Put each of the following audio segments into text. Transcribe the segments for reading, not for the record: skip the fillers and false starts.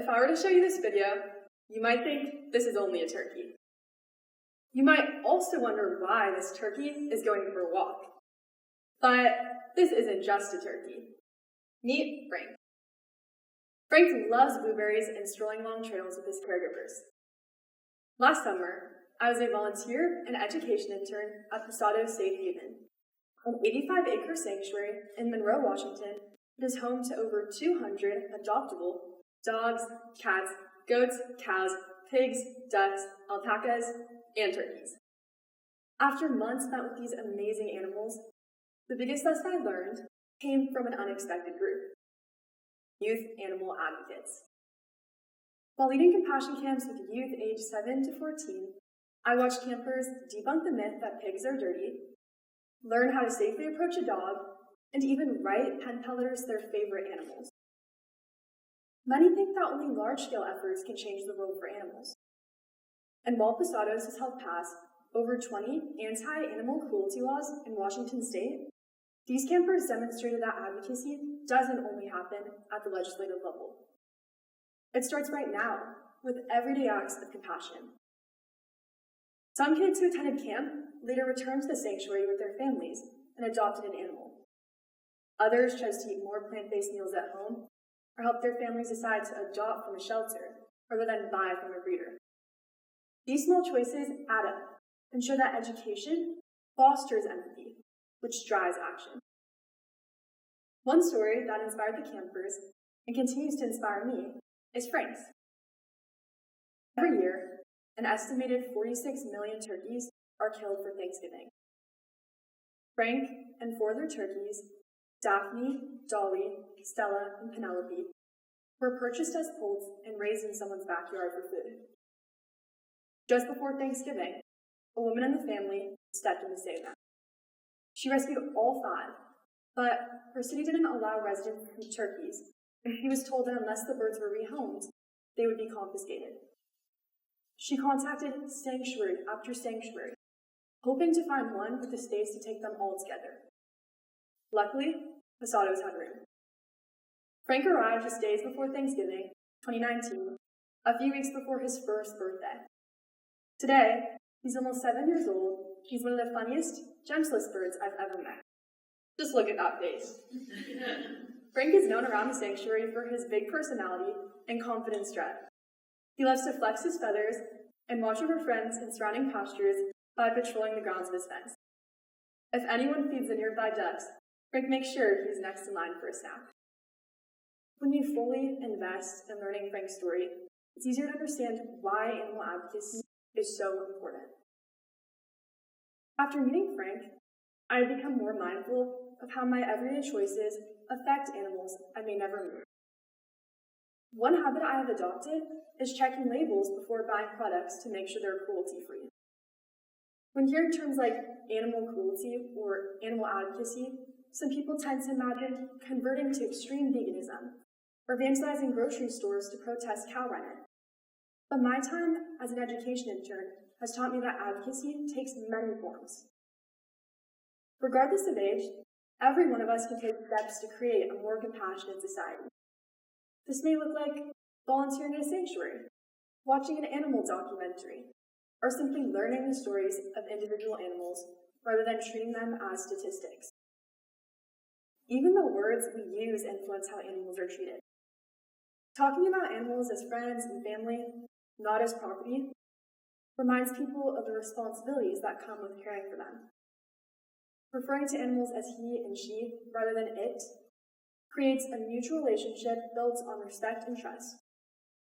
if I were to show you this video, you might think this is only a turkey. You might also wonder why this turkey is going for a walk. But this isn't just a turkey. Meet Frank. Frank loves blueberries and strolling along trails with his caregivers. Last summer, I was a volunteer and education intern at Posado Safe Haven, an 85-acre sanctuary in Monroe, Washington that is home to over 200 adoptable dogs, cats, goats, cows, pigs, ducks, alpacas, and turkeys. After months spent with these amazing animals, the biggest lesson I learned came from an unexpected group: youth animal advocates. While leading compassion camps with youth aged 7 to 14, I watched campers debunk the myth that pigs are dirty, learn how to safely approach a dog, and even write pen pallets their favorite animals. Many think that only large-scale efforts can change the world for animals. And while Posados has helped pass over 20 anti-animal cruelty laws in Washington state, these campers demonstrated that advocacy doesn't only happen at the legislative level. It starts right now, with everyday acts of compassion. Some kids who attended camp later returned to the sanctuary with their families and adopted an animal. Others chose to eat more plant-based meals at home, or helped their families decide to adopt from a shelter rather than buy from a breeder. These small choices add up and show that education fosters empathy, which drives action. One story that inspired the campers and continues to inspire me is Frank's. Every year, an estimated 46 million turkeys are killed for Thanksgiving. Frank and 4 of their turkeys, Daphne, Dolly, Stella, and Penelope, were purchased as poults and raised in someone's backyard for food. Just before Thanksgiving, a woman in the family stepped in to save them. She rescued all 5, but her city didn't allow residents to keep turkeys, and he was told that unless the birds were rehomed, they would be confiscated. She contacted sanctuary after sanctuary, hoping to find one with the space to take them all together. Luckily, Posados had room. Frank arrived just days before Thanksgiving, 2019, a few weeks before his first birthday. Today, he's almost 7 years old. He's one of the funniest, gentlest birds I've ever met. Just look at that face. Frank is known around the sanctuary for his big personality and confident strut. He loves to flex his feathers and watch over friends in surrounding pastures by patrolling the grounds of his fence. If anyone feeds the nearby ducks, Frank makes sure he's next in line for a snack. When you fully invest in learning Frank's story, it's easier to understand why animal advocacy is so important. After meeting Frank, I have become more mindful of how my everyday choices affect animals I may never meet. One habit I have adopted is checking labels before buying products to make sure they're cruelty-free. When hearing terms like animal cruelty or animal advocacy, some people tend to imagine converting to extreme veganism or vandalizing grocery stores to protest cow running. But my time as an education intern has taught me that advocacy takes many forms. Regardless of age, every one of us can take steps to create a more compassionate society. This may look like volunteering at a sanctuary, watching an animal documentary, or simply learning the stories of individual animals rather than treating them as statistics. Even the words we use influence how animals are treated. Talking about animals as friends and family, not as property, reminds people of the responsibilities that come with caring for them. Referring to animals as he and she rather than it creates a mutual relationship built on respect and trust,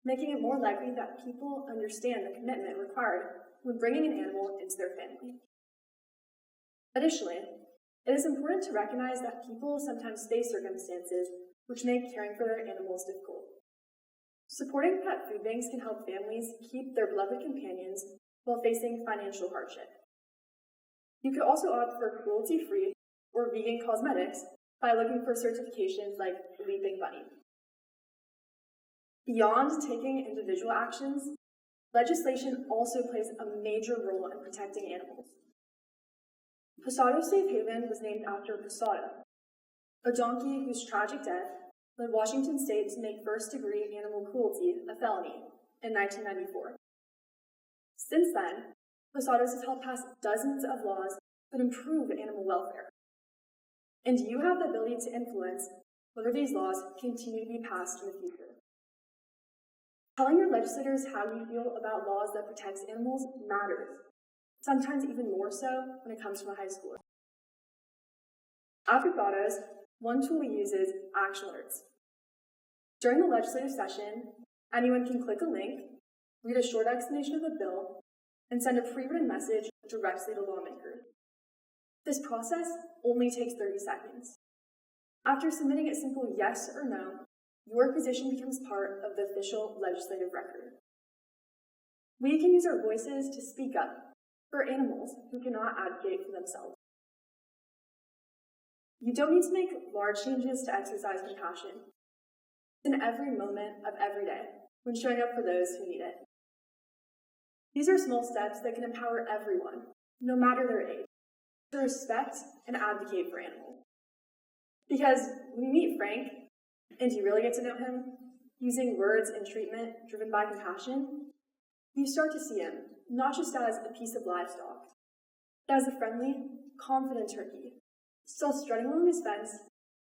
making it more likely that people understand the commitment required when bringing an animal into their family. Additionally, it is important to recognize that people sometimes face circumstances which make caring for their animals difficult. Supporting pet food banks can help families keep their beloved companions while facing financial hardship. You could also opt for cruelty-free or vegan cosmetics by looking for certifications like Leaping Bunny. Beyond taking individual actions, legislation also plays a major role in protecting animals. Posado Safe Haven was named after Posada, a donkey whose tragic death led Washington State to make first-degree animal cruelty a felony in 1994. Since then, Posadas has helped pass dozens of laws that improve animal welfare. And you have the ability to influence whether these laws continue to be passed in the future. Telling your legislators how you feel about laws that protect animals matters, sometimes even more so when it comes from a high schooler. At Posadas, one tool we use is action alerts. During the legislative session, anyone can click a link, read a short explanation of the bill, and send a pre-written message directly to lawmakers. This process only takes 30 seconds. After submitting a simple yes or no, your position becomes part of the official legislative record. We can use our voices to speak up for animals who cannot advocate for themselves. You don't need to make large changes to exercise compassion. It's in every moment of every day when showing up for those who need it. These are small steps that can empower everyone, no matter their age, to respect and advocate for animals. Because when you meet Frank, and you really get to know him, using words and treatment driven by compassion, you start to see him not just as a piece of livestock, but as a friendly, confident turkey, still strutting along his fence,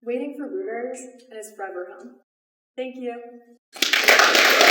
waiting for rooters and his forever home. Thank you.